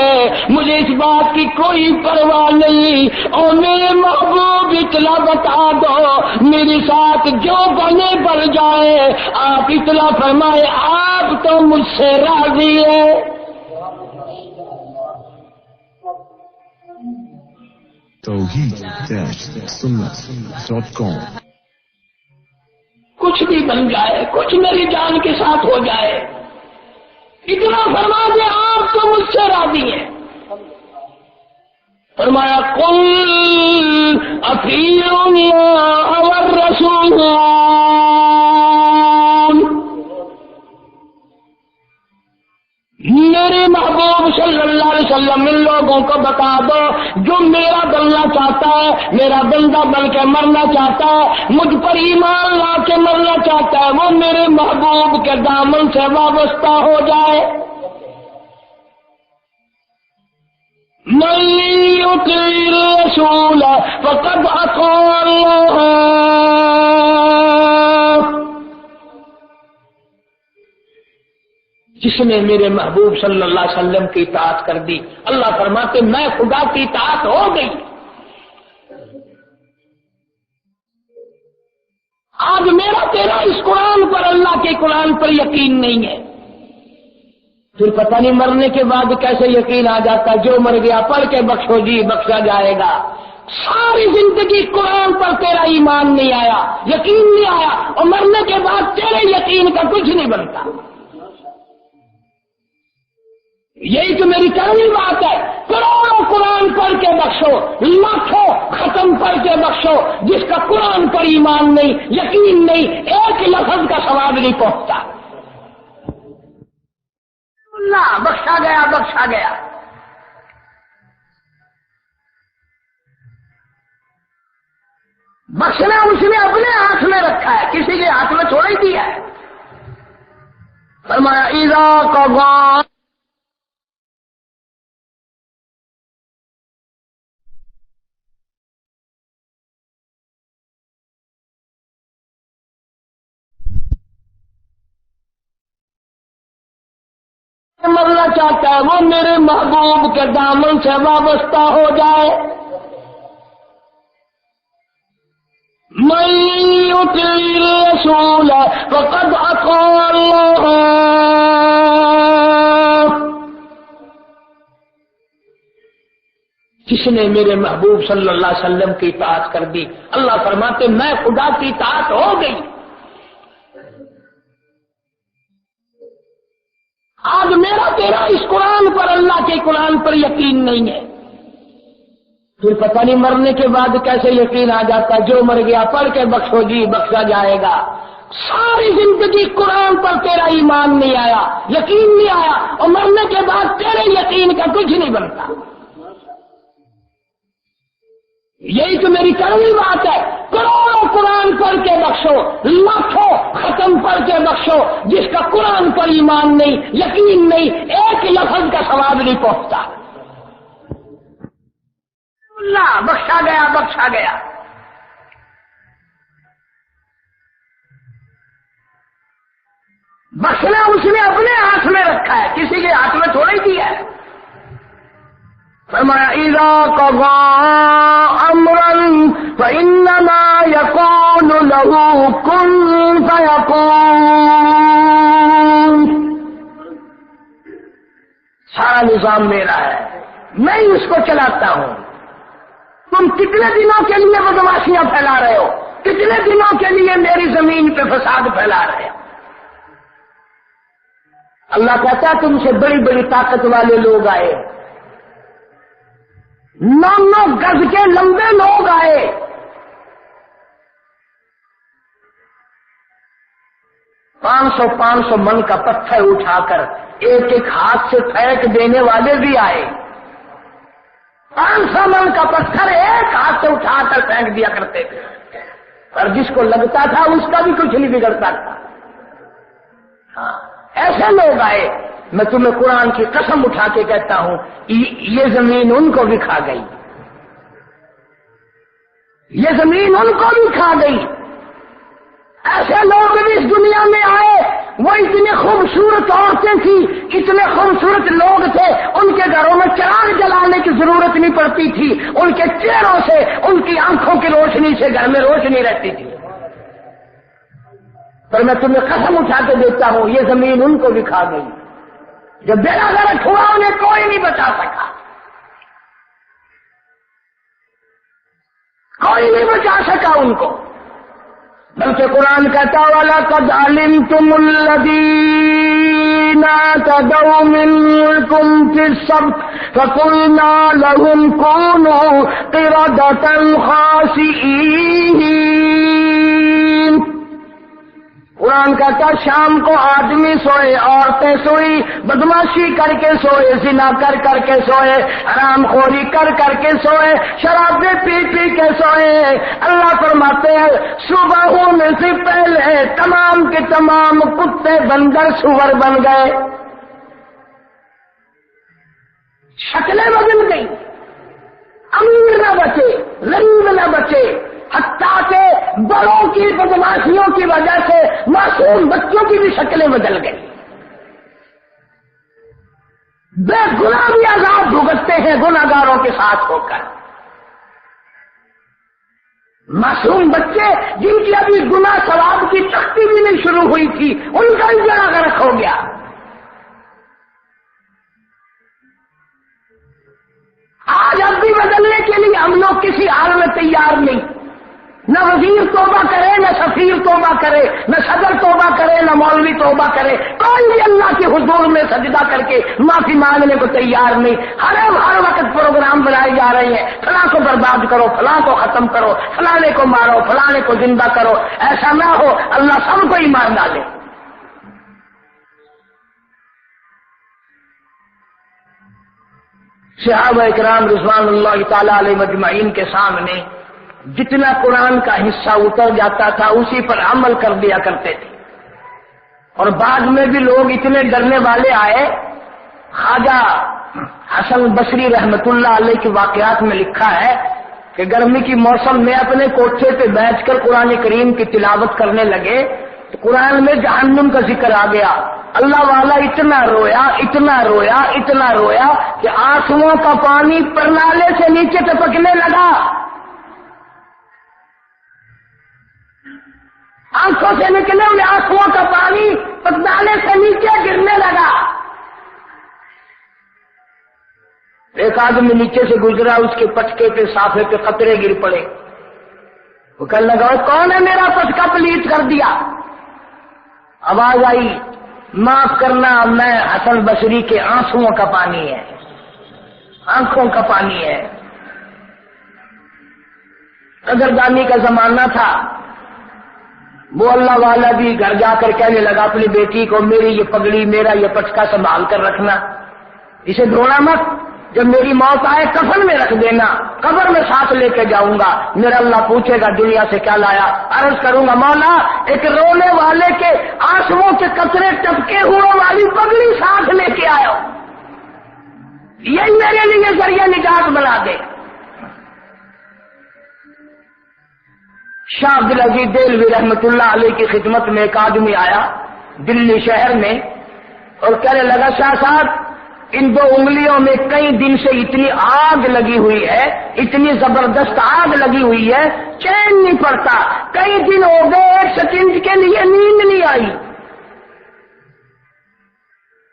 مجھے اس بات کی کوئی پرواہ نہیں، اور میرے محبوب اطلاع بتا دو، میرے ساتھ جو بنے بڑھ جائے، آپ اطلاع فرمائے آپ تو مجھ سے راضی ہے۔ توحید-سنت.com کچھ بھی بن جائے، کچھ میری جان کے ساتھ ہو جائے، اتنا فرما دے آپ تو مجھ سے راضی ہیں۔ فرمایا قل اطیعوا اللہ والرسول، میرے محبوب صلی اللہ علیہ وسلم ان لوگوں کو بتا دو جو میرا بننا چاہتا ہے، میرا بندہ بن کے مرنا چاہتا ہے، مجھ پر ایمان لا کے مرنا چاہتا ہے، وہ میرے محبوب کے دامن سے وابستہ ہو جائے۔ من يطع الرسول فقد اطاع اللہ، جس نے میرے محبوب صلی اللہ علیہ وسلم کی اطاعت کر دی، اللہ فرماتے میں خدا کی اطاعت ہو گئی۔ آج میرا تیرا اس قرآن پر، اللہ کے قرآن پر یقین نہیں ہے، پھر پتہ نہیں مرنے کے بعد کیسے یقین آ جاتا ہے، جو مر گیا پڑھ کے بخشو جی بخشا جائے گا۔ ساری زندگی قرآن پر تیرا ایمان نہیں آیا، یقین نہیں آیا، اور مرنے کے بعد تیرے یقین کا کچھ نہیں بنتا۔ یہی تو میری کڑوی بات ہے، کروڑوں قرآن پڑھ کے بخشو، لاکھوں ختم پڑھ کے بخشو، جس کا قرآن پر ایمان نہیں، یقین نہیں، ایک لفظ کا ثواب نہیں پہنچتا۔ اللہ بخشا گیا بخشا گیا۔ بخشنا اس نے اپنے ہاتھ میں رکھا ہے، کسی کے ہاتھ میں چھوڑ ہی دیا ہے۔ فرمایا اذا قضا، مرنا چاہتا ہے وہ میرے محبوب کے دامن سے وابستہ ہو جائے۔ من یطع الرسول فقد اطاع اللہ، جس نے میرے محبوب صلی اللہ علیہ وسلم کی اطاعت کر دی، اللہ فرماتے میں خدا کی اطاعت ہو گئی۔ آج میرا تیرا اس قرآن پر، اللہ کے قرآن پر یقین نہیں ہے، پھر پتہ نہیں مرنے کے بعد کیسے یقین آ جاتا ہے، جو مر گیا پڑھ کے بخشو جی بخشا جائے گا۔ ساری زندگی قرآن پر تیرا ایمان نہیں آیا، یقین نہیں آیا، اور مرنے کے بعد تیرے یقین کا کچھ نہیں بنتا۔ یہی تو میری کڑوی بات ہے، کروڑوں قرآن پڑھ کے بخشو، لاکھوں ختم پڑھ کے بخشو، جس کا قرآن پر ایمان نہیں، یقین نہیں، ایک لفظ کا ثواب نہیں پہنچتا۔ اللہ بخشا گیا بخشا گیا۔ بخشنا اس نے اپنے ہاتھ میں رکھا ہے، کسی کے ہاتھ میں چھوڑ ہی دیا ہے۔ فرمایا اذا قضا امرا فانما يقول له كن فيكون، سارا نظام میرا ہے، میں ہی اس کو چلاتا ہوں۔ تم کتنے دنوں کے لیے بدماشیاں پھیلا رہے ہو، کتنے دنوں کے لیے میری زمین پہ فساد پھیلا رہے ہو؟ اللہ کہتا ہے تم سے بڑی بڑی طاقت والے لوگ آئے، 9 گز کے لمبے لوگ آئے، پانچ سو من کا پتھر اٹھا کر ایک ایک ہاتھ سے پھینک دینے والے بھی آئے۔ 500 من کا پتھر ایک ہاتھ سے اٹھا کر پھینک دیا کرتے تھے، اور جس کو لگتا تھا اس کا بھی کچھ نہیں بگڑتا تھا۔ ہاں ایسے لوگ آئے، میں تمہیں قرآن کی قسم اٹھا کے کہتا ہوں یہ زمین ان کو بھی کھا گئی، یہ زمین ان کو بھی کھا گئی۔ ایسے لوگ بھی اس دنیا میں آئے، وہ اتنے خوبصورت عورتیں تھیں، اتنے خوبصورت لوگ تھے، ان کے گھروں میں چراغ جلانے کی ضرورت نہیں پڑتی تھی، ان کے چہروں سے، ان کی آنکھوں کی روشنی سے گھر میں روشنی رہتی تھی۔ پر میں تمہیں قسم اٹھا کے دیتا ہوں یہ زمین ان کو بھی کھا گئی۔ جب بیڑا غرق ہوا انہیں کوئی نہیں بچا سکا، کوئی نہیں بچا سکا ان کو، بلکہ قرآن کہتا وَلَقَدْ عَلِمْتُمُ الَّذِينَ اعْتَدَوْا مِنكُمْ فِي السَّبْتِ فَقُلْنَا لَهُمْ كُونُوا قِرَدَةً خَاسِئِينَ۔ قرآن کہتا شام کو آدمی سوئے، عورتیں سوئی، بدماشی کر کے سوئے، زنا کر کر کے سوئے، حرام خوری کر کر کے سوئے، شرابیں پی پی کے سوئے۔ اللہ فرماتے ہیں صبح ہونے سے پہلے تمام کے تمام کتے بن کر سور بن گئے۔ شکلیں بدل گئی، امیر نہ بچے، غریب نہ بچے، حتیٰ کہ بڑوں کی بدماشیوں کی وجہ سے معصوم بچوں کی بھی شکلیں بدل گئی، بے گناہ بھی عذاب بھگتتے ہیں گناہگاروں کے ساتھ ہو کر۔ معصوم بچے جن کی ابھی گناہ ثواب کی تختی بھی نہیں شروع ہوئی تھی، ان کا بھی جڑا غرق ہو گیا۔ آج اب بھی بدلنے کے لیے ہم لوگ کسی حال میں تیار نہیں، نہ وزیر توبہ کرے، نہ سفیر توبہ کرے، نہ صدر توبہ کرے، نہ مولوی توبہ کرے، کوئی بھی اللہ کے حضور میں سجدہ کر کے معافی مانگنے کو تیار نہیں۔ ہر وقت پروگرام بنائے جا رہے ہیں، فلاں کو برباد کرو، فلاں کو ختم کرو، فلانے کو مارو، فلانے کو زندہ کرو۔ ایسا نہ ہو، اللہ سب کو ہی مار ڈالے۔ صحابہ اکرام رضوان اللہ تعالی علیہ مجمعین کے سامنے جتنا قرآن کا حصہ اتر جاتا تھا اسی پر عمل کر دیا کرتے تھے، اور بعد میں بھی لوگ اتنے ڈرنے والے آئے۔ خواجہ حسن بصری رحمت اللہ علیہ کے واقعات میں لکھا ہے کہ گرمی کی موسم میں اپنے کوٹھے پہ بیٹھ کر قرآن کریم کی تلاوت کرنے لگے تو قرآن میں جہنم کا ذکر آ گیا۔ اللہ والا اتنا رویا، اتنا رویا، اتنا رویا کہ آنسوؤں کا پانی پرنالے سے نیچے ٹپکنے لگا، آنکھوں سے نکلے ہوئے آنسوؤں کا پانی پرنالے سے نیچے گرنے لگا۔ ایک آدمی نیچے سے گزرا، اس کے پٹکے پہ صافے پہ قطرے گر پڑے، وہ کہنے لگا کون ہے میرا پٹکا پلیت کر دیا؟ آواز آئی معاف کرنا، میں حسن بصری کے آنسوؤں کا پانی ہے، آنکھوں کا پانی ہے۔ قدردانی کا زمانہ تھا، وہ اللہ والا بھی گھر جا کر کہنے لگا اپنی بیٹی کو میری یہ پگڑی، میرا یہ پٹکا سنبھال کر رکھنا، اسے دھونا مت، جب میری موت آئے کفن میں رکھ دینا، قبر میں ساتھ لے کے جاؤں گا، میرا اللہ پوچھے گا دنیا سے کیا لایا؟ عرض کروں گا مولا ایک رونے والے کے آنسوؤں کے قطرے ٹپکے ہوئے والی پگڑی ساتھ لے کے آیا، یہی میرے لیے ذریعہ نجات بنا دے۔ شاہ عبدالعزیز دہلوی رحمت اللہ علیہ کی خدمت میں ایک آدمی آیا دلی شہر میں اور کہنے لگا شاہ صاحب ان دو انگلیوں میں کئی دن سے اتنی آگ لگی ہوئی ہے، اتنی زبردست آگ لگی ہوئی ہے، چین نہیں پڑتا، کئی دن ہو گئے ایک سیکنڈ کے لیے نیند نہیں آئی۔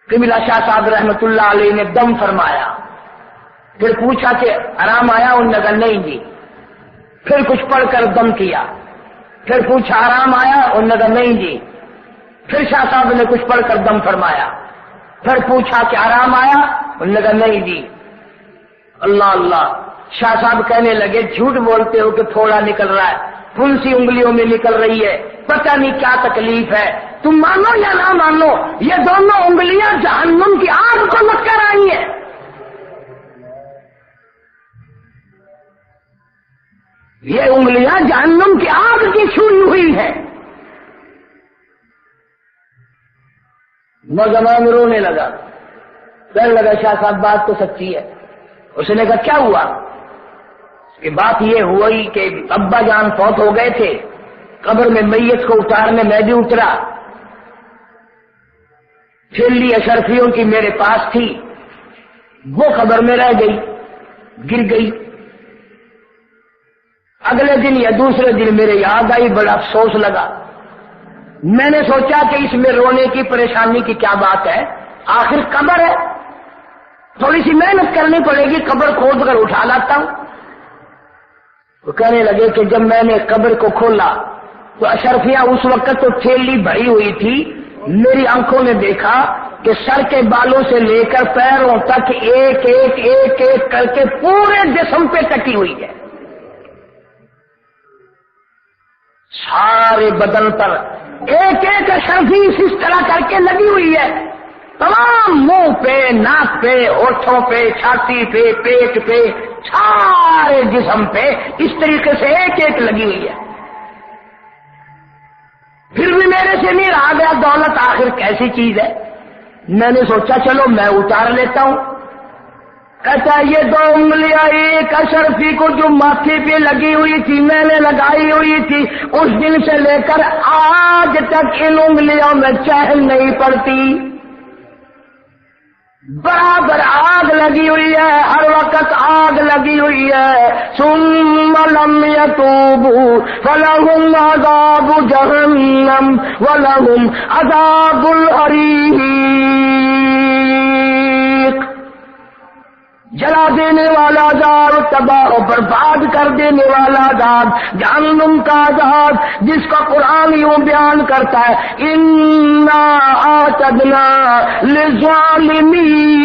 قبلہ شاہ صاحب رحمت اللہ علیہ نے دم فرمایا، پھر پوچھا کہ آرام آیا؟ انہوں نے کہا نہیں جی۔ پھر کچھ پڑھ کر دم کیا، پھر پوچھا آرام آیا؟ انہوں نے کہا نہیں جی۔ پھر شاہ صاحب نے کچھ پڑھ کر دم فرمایا، پھر پوچھا کہ آرام آیا؟ انہوں نے کہا نہیں جی۔ اللہ اللہ، شاہ صاحب کہنے لگے جھوٹ بولتے ہو کہ تھوڑا نکل رہا ہے، پھنسی انگلیوں میں نکل رہی ہے، پتہ نہیں کیا تکلیف ہے، تم مانو یا نہ مانو یہ دونوں انگلیاں جہنم کی آگ کو لگ کر آئی ہیں۔ یہ انگلیاں جہنم کی آگ کی چھوئی ہوئی ہے۔ نوجوان رونے لگا، کہنے لگا شاہ صاحب بات تو سچی ہے۔ اس نے کہا کیا ہوا؟ کہ بات یہ ہوئی کہ ابا جان فوت ہو گئے تھے، قبر میں میت کو اتارنے میں بھی اترا، تھیلی اشرفیوں کی میرے پاس تھی، وہ قبر میں رہ گئی، گر گئی۔ اگلے دن یا دوسرے دن میرے یاد آئی، بڑا افسوس لگا، میں نے سوچا کہ اس میں رونے کی پریشانی کی کیا بات ہے، آخر قبر ہے، تھوڑی سی محنت کرنی پڑے گی، قبر کھود کر اٹھا لاتا ہوں۔ وہ کہنے لگے کہ جب میں نے قبر کو کھولا تو اشرفیاں اس وقت تو تھیلی بھری ہوئی تھی، میری آنکھوں نے دیکھا کہ سر کے بالوں سے لے کر پیروں تک ایک ایک ایک ایک کر کے پورے جسم پہ کٹی ہوئی ہے، سارے بدن پر ایک ایک اشرفی اس طرح کر کے لگی ہوئی ہے، تمام منہ پہ، ناک پہ، ہونٹوں پہ، چھاتی پہ، پیٹ پہ، سارے جسم پہ اس طریقے سے ایک ایک لگی ہوئی ہے۔ پھر بھی میرے سے نہیں رہا گیا، دولت آخر کیسی چیز ہے، میں نے سوچا چلو میں اتار لیتا ہوں۔ کہتا یہ 2 انگلیاں ایک اشرفی کو جو ماتھے پہ لگی ہوئی تھی میں نے لگائی ہوئی تھی، اس دن سے لے کر آج تک ان انگلیوں میں چہل نہیں پڑتی، برابر آگ لگی ہوئی ہے، ہر وقت آگ لگی ہوئی ہے۔ ثم لم يتوبوا فلهم عذاب جہنم ولهم عذاب الحریق، جلا دینے والا عذاب، تباہ و برباد کر دینے والا عذاب، جہنم کا عذاب، جس کا قرآن یوں بیان کرتا ہے انا اعتدنا للظالمین،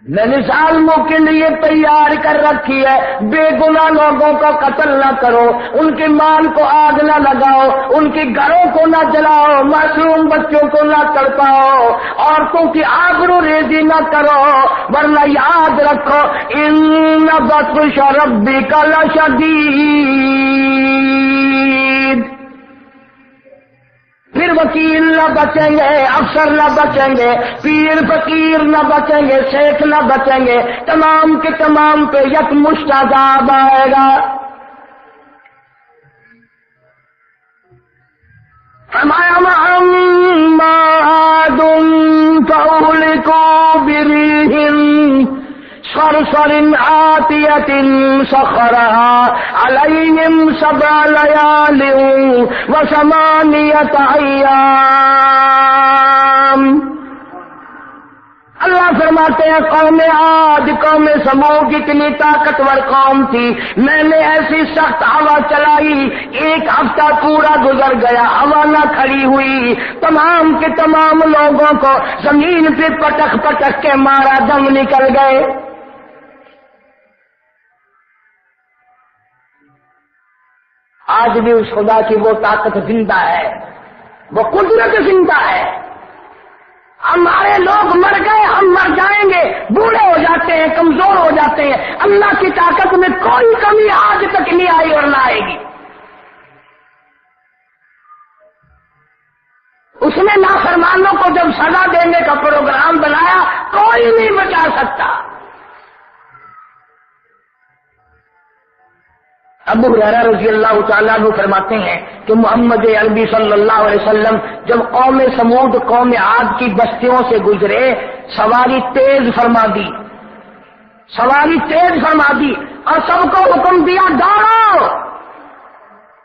میں نے ظالموں کے لیے تیار کر رکھی ہے، بے گناہ لوگوں کا قتل نہ کرو، ان کے مال کو آگ نہ لگاؤ، ان کے گھروں کو نہ جلاؤ، معصوم بچوں کو نہ تڑپاؤ، عورتوں کی آبرو ریزی نہ کرو، ورنہ یاد رکھو ان بطش ربک لشدید۔ پھر وکیل نہ بچیں گے، افسر نہ بچیں گے، پیر فقیر نہ بچیں گے، شیخ نہ بچیں گے، تمام کے تمام پہ یکمشت عذاب آئے گا۔ فرمایا وَأَمَّا عَادٌ فَأُهْلِكُوا بِرِيحٍ صرصر عاتية سخرها عليهم 7 ليال و8 أيام۔ اللہ فرماتے ہیں قوم عاد، قوم سمود اتنی طاقتور قوم تھی، میں نے ایسی سخت ہوا چلائی، 1 ہفتہ پورا گزر گیا، ہوا نہ کھڑی ہوئی، تمام کے تمام لوگوں کو زمین پہ پٹک پٹک کے مارا، دم نکل گئے۔ آج بھی اس خدا کی وہ طاقت زندہ ہے، وہ قدرت زندہ ہے۔ ہمارے لوگ مر گئے، ہم مر جائیں گے، بوڑھے ہو جاتے ہیں، کمزور ہو جاتے ہیں، اللہ کی طاقت میں کوئی کمی آج تک نہیں آئی اور نہ آئے گی۔ اس نے نافرمانوں کو جب سزا دینے کا پروگرام بنایا، کوئی نہیں بچا سکتا۔ ابو ہریرہ رضی اللہ تعالیٰ عنہ فرماتے ہیں کہ محمد عربی صلی اللہ علیہ وسلم جب قوم سمود قوم عاد کی بستیوں سے گزرے، سواری تیز فرما دی، سواری تیز فرما دی اور سب کو حکم دیا دوڑو،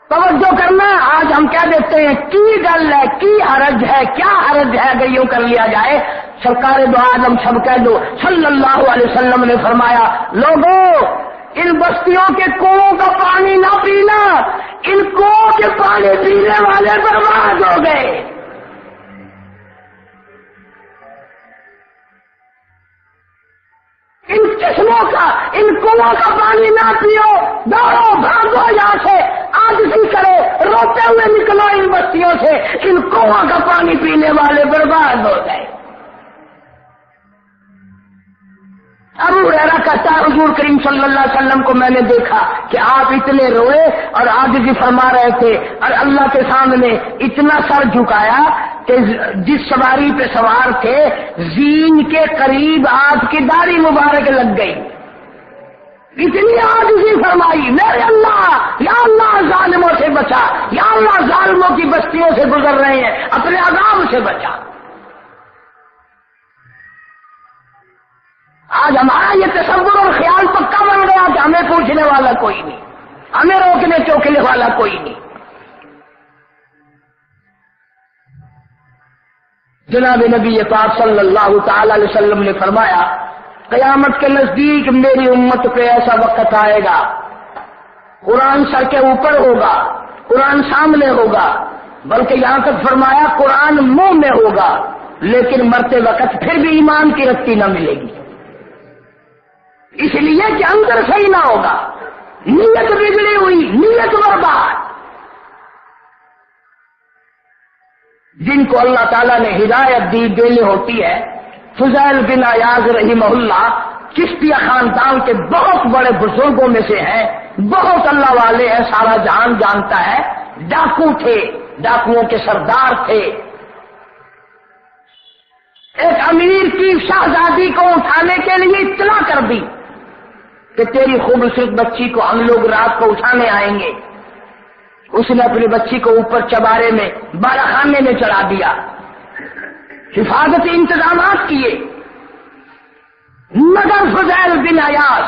توجہ کرنا۔ آج ہم کہہ دیتے ہیں کی گل ہے، کی حرج ہے، کیا حرج ہے اگر یوں کر لیا جائے؟ سرکار دو عالم سب کہہ دو صلی اللہ علیہ وسلم نے فرمایا لوگوں ان بستیوں کے کنووں کا پانی نہ پینا، ان کنووں کے پانی پینے والے برباد ہو گئے۔ ان چشموں کا، ان کنووں کا پانی نہ پیو، دوڑو بھاگو یہاں سے، عاجزی کرو، روتے ہوئے نکلو ان بستیوں سے، ان کنووں کا پانی پینے والے برباد ہو گئے۔ ابو ہریرہ کہتا ہے حضور کریم صلی اللہ علیہ وسلم کو میں نے دیکھا کہ آپ اتنے روئے اور عاجزی فرما رہے تھے اور اللہ کے سامنے اتنا سر جھکایا کہ جس سواری پہ سوار تھے زین کے قریب آپ کی داڑھی مبارک لگ گئی، اتنی عاجزی فرمائی میرے اللہ، یا اللہ ظالموں سے بچا، یا اللہ ظالموں کی بستیوں سے گزر رہے ہیں، اپنے عذاب سے بچا۔ آج ہمارا یہ تصور اور خیال پکا بن گیا کہ ہمیں پوچھنے والا کوئی نہیں، ہمیں روکنے ٹوکنے والا کوئی نہیں۔ جناب نبی پاک صلی اللہ تعالی علیہ وسلم نے فرمایا قیامت کے نزدیک میری امت پہ ایسا وقت آئے گا، قرآن سر کے اوپر ہوگا، قرآن سامنے ہوگا، بلکہ یہاں تک فرمایا قرآن منہ میں ہوگا، لیکن مرتے وقت پھر بھی ایمان کی رتی نہ ملے گی، اس لیے کہ اندر صحیح نہ ہوگا، نیت بگڑی ہوئی، نیت برباد۔ جن کو اللہ تعالیٰ نے ہدایت دی دینی ہوتی ہے، فضیل بن ایاز رحمہ اللہ چشتیہ خاندان کے بہت بڑے بزرگوں میں سے ہیں، بہت اللہ والے ہیں، سارا جہان جانتا ہے، ڈاکو تھے، ڈاکوؤں کے سردار تھے، ایک امیر کی شہزادی کو اٹھانے کے لیے اطلاع کر دی کہ تیری خوبصورت بچی کو ہم لوگ رات کو اٹھانے آئیں گے. اس نے اپنی بچی کو اوپر چبارے میں بالا خانے میں چڑھا دیا، حفاظتی انتظامات کیے، مگر فضیل بن عیاض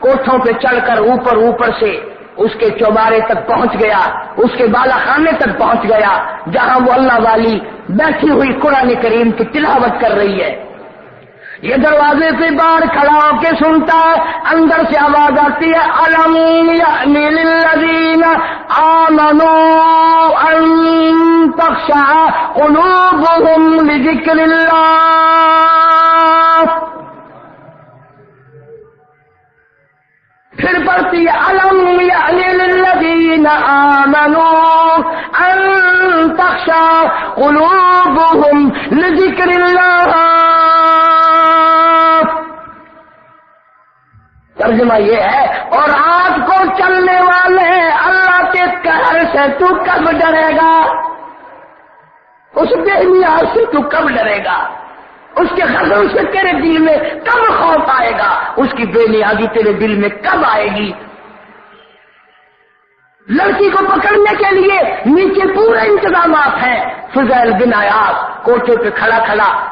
کوٹھوں پہ چڑھ کر اوپر سے اس کے چوبارے تک پہنچ گیا، اس کے بالا خانے تک پہنچ گیا جہاں وہ اللہ والی بیٹھی ہوئی قرآن کریم کی تلاوت کر رہی ہے. یہ دروازے سے باہر کھڑا ہو کے سنتا ہے، اندر سے آواز آتی ہے الم یأنی للذین آمنوا ان تخشع قلوبهم لذکر اللہ. پھر پڑھتی ہے الم یأنی للذین آمنوا ان تخشع قلوبهم لذکر اللہ. ترجمہ یہ ہے، اور رات کو چلنے والے اللہ کے قہر سے تو کب ڈرے گا؟ اس بے نیاز سے تو کب ڈرے گا؟ اس کے غضب سے تیرے دل میں کب خوف آئے گا؟ اس کی بے نیازی تیرے دل میں کب آئے گی؟ لڑکی کو پکڑنے کے لیے نیچے پورے انتظامات ہیں. فضیل بن عیاض کوٹھے پہ کھڑا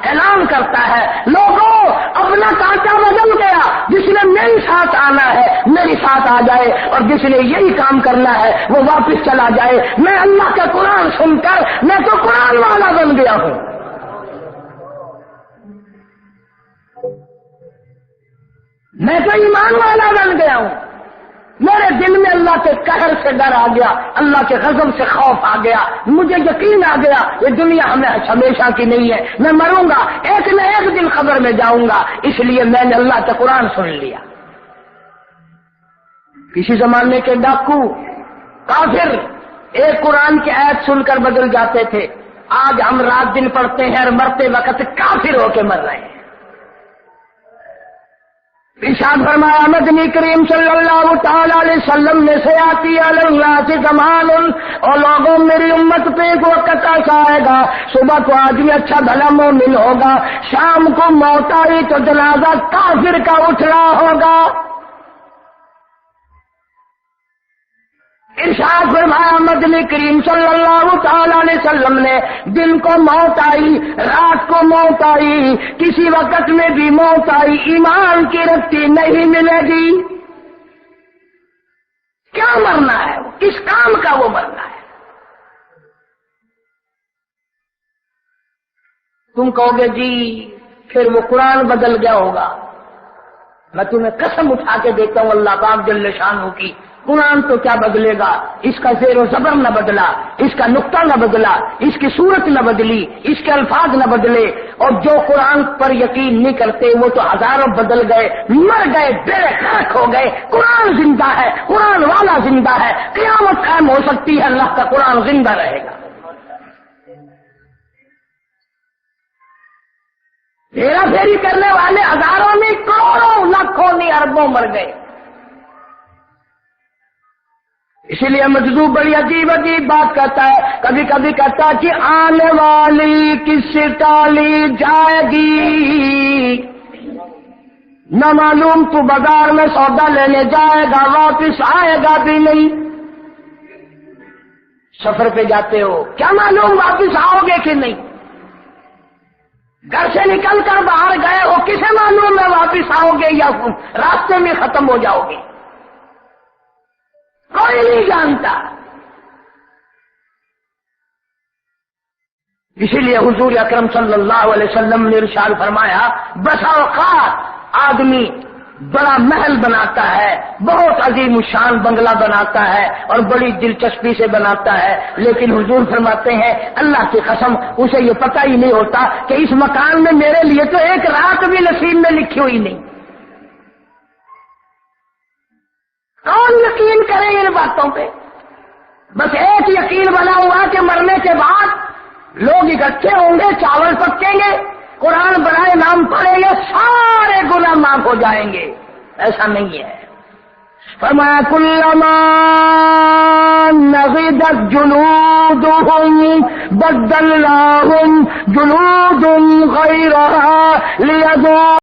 اعلان کرتا ہے، لوگوں اپنا کانٹا بدل گیا، جس نے میرے ساتھ آنا ہے میرے ساتھ آ جائے، اور جس نے یہی کام کرنا ہے وہ واپس چلا جائے. میں اللہ کا قرآن سن کر میں تو قرآن والا بن گیا ہوں. میں تو ایمان والا بن گیا ہوں. میرے دل میں اللہ کے قہر سے ڈر آ گیا، اللہ کے غضب سے خوف آ گیا، مجھے یقین آ گیا یہ دنیا ہمیں ہمیشہ کی نہیں ہے، میں مروں گا، ایک نہ ایک دن قبر میں جاؤں گا، اس لیے میں نے اللہ کا قرآن سن لیا. کسی زمانے کے ڈاکو کافر ایک قرآن کی آیت سن کر بدل جاتے تھے. آج ہم رات دن پڑھتے ہیں اور مرتے وقت کافر ہو کے مر رہے ہیں. ارشاد فرمایا مدنی کریم صلی اللہ تعالی علیہ وسلم نے سیاتی اللہ سے زمان، اور لوگوں میری امت پہ ایک وقت ایسا آئے گا، صبح کو آدمی اچھا بھلا مومن ہوگا، شام کو موت آئی تو جنازہ کافر کا اٹھ رہا ہوگا. ارشاد فرمایا مدنی کریم صلی اللہ تعالی علیہ وسلم نے دن کو موت آئی، رات کو موت آئی، کسی وقت میں بھی موت آئی، ایمان کی رتی نہیں ملے گی. کیا مرنا ہے؟ کس کام کا وہ مرنا ہے؟ تم کہو گے جی پھر وہ قرآن بدل گیا ہوگا. میں تمہیں قسم اٹھا کے دیتا ہوں اللہ پاک جل شانہ کی، قرآن تو کیا بدلے گا؟ اس کا زیر و زبر نہ بدلا، اس کا نقطہ نہ بدلا، اس کی صورت نہ بدلی، اس کے الفاظ نہ بدلے. اور جو قرآن پر یقین نہیں کرتے وہ تو ہزاروں بدل گئے، مر گئے، بے خاک ہو گئے. قرآن زندہ ہے، قرآن والا زندہ ہے، قیامت قائم ہو سکتی ہے، اللہ کا قرآن زندہ رہے گا. ہیرا پھیری کرنے والے ہزاروں میں کروڑوں لاکھوں نہیں اربوں مر گئے. اسی لیے مجذوب بڑی عجیب بات کہتا ہے، کبھی کبھی کہتا ہے کہ آنے والی کس ٹالی جائے گی، نہ معلوم تو بازار میں سودا لینے جائے گا واپس آئے گا بھی نہیں. سفر پہ جاتے ہو، کیا معلوم واپس آؤ گے کہ نہیں؟ گھر سے نکل کر باہر گئے ہو، کسے معلوم ہے واپس آؤ گے یا راستے میں ختم ہو جاؤ گے؟ کوئی نہیں جانتا. اسی لیے حضور اکرم صلی اللہ علیہ وسلم نے ارشاد فرمایا، بسا اوقات آدمی بڑا محل بناتا ہے، بہت عظیم الشان بنگلہ بناتا ہے اور بڑی دلچسپی سے بناتا ہے، لیکن حضور فرماتے ہیں اللہ کی قسم اسے یہ پتہ ہی نہیں ہوتا کہ اس مکان میں میرے لیے تو ایک رات بھی نصیب میں لکھی ہوئی نہیں. کون یقین کرے ان باتوں پہ؟ بس ایک یقین بنا ہوا کہ مرنے کے بعد لوگ اکٹھے ہوں گے، چاول پکیں گے، قرآن بنائے نام پڑھیں گے، سارے گناہ معاف ہو جائیں گے. ایسا نہیں ہے. فما كلما نضجت جلودهم بدلناهم جلود غيرها ليذوقوا